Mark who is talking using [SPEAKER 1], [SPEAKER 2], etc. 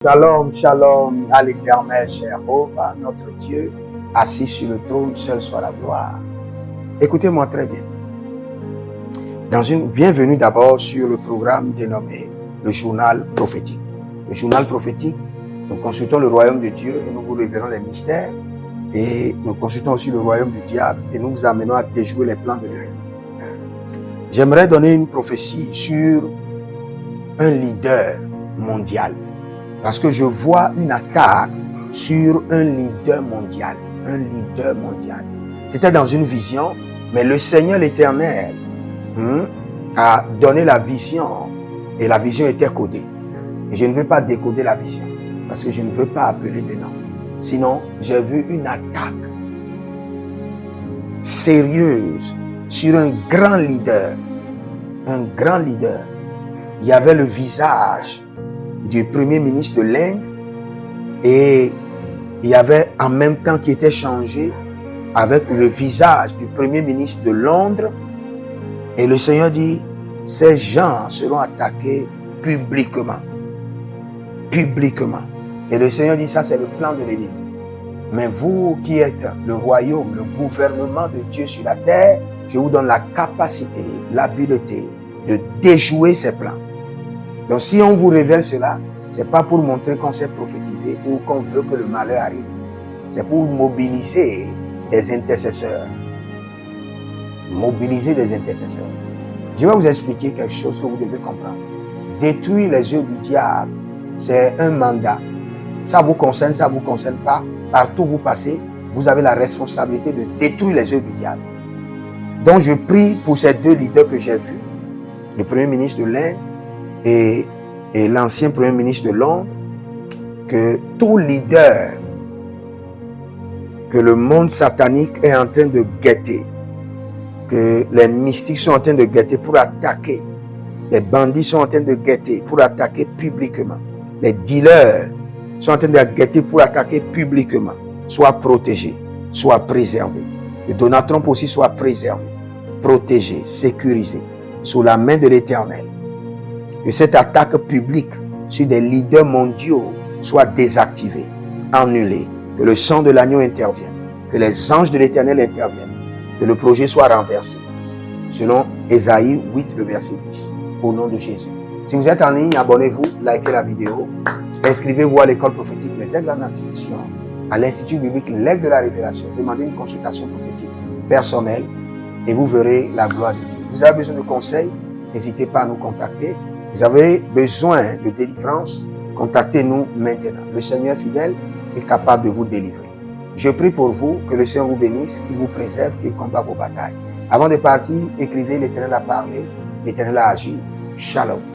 [SPEAKER 1] Shalom, shalom à l'Éternel, Jéhovah, notre Dieu, assis sur le trône, seul soit la gloire. Écoutez-moi très bien. Bienvenue d'abord sur le programme dénommé le journal prophétique. Le journal prophétique, nous consultons le royaume de Dieu et nous vous révélons les mystères. Et nous consultons aussi le royaume du diable et nous vous amenons à déjouer les plans de l'ennemi. J'aimerais donner une prophétie sur un leader mondial. Parce que je vois une attaque sur un leader mondial. Un leader mondial. C'était dans une vision, mais le Seigneur l'Éternel a donné la vision et la vision était codée. Et je ne veux pas décoder la vision parce que je ne veux pas appeler des noms. Sinon, j'ai vu une attaque sérieuse sur un grand leader. Un grand leader. Il y avait le visage du premier ministre de l'Inde et il y avait en même temps qui était changé avec le visage du premier ministre de Londres et le Seigneur dit ces gens seront attaqués publiquement et le Seigneur dit ça c'est le plan de l'ennemi, mais vous qui êtes le royaume, le gouvernement de Dieu sur la terre, je vous donne la capacité, l'habileté de déjouer ces plans. Donc si on vous révèle cela, c'est pas pour montrer qu'on sait prophétiser ou qu'on veut que le malheur arrive. C'est pour mobiliser des intercesseurs. Mobiliser des intercesseurs. Je vais vous expliquer quelque chose que vous devez comprendre. Détruire les yeux du diable, c'est un mandat. Ça vous concerne pas. Partout où vous passez, vous avez la responsabilité de détruire les yeux du diable. Donc je prie pour ces deux leaders que j'ai vus, le premier ministre de l'Inde et l'ancien premier ministre de Londres, que tout leader que le monde satanique est en train de guetter, que les mystiques sont en train de guetter pour attaquer, les bandits sont en train de guetter pour attaquer publiquement, les dealers sont en train de guetter pour attaquer publiquement, soient protégés, soient préservés. Que Donald Trump aussi soit préservé, protégé, sécurisé, sous la main de l'Éternel. Que cette attaque publique sur des leaders mondiaux soit désactivée, annulée, que le sang de l'agneau intervienne, que les anges de l'Éternel interviennent, que le projet soit renversé, selon Ésaïe 8, le verset 10, au nom de Jésus. Si vous êtes en ligne, abonnez-vous, likez la vidéo, inscrivez-vous à l'école prophétique Les Aigles en Instruction, à l'Institut biblique L'Aigle de la Révélation, demandez une consultation prophétique personnelle et vous verrez la gloire de Dieu. Vous avez besoin de conseils, n'hésitez pas à nous contacter. Vous avez besoin de délivrance, contactez-nous maintenant. Le Seigneur fidèle est capable de vous délivrer. Je prie pour vous, que le Seigneur vous bénisse, qu'il vous préserve, qu'il combat vos batailles. Avant de partir, écrivez: l'Éternel a parlé, l'Éternel a agi. Shalom.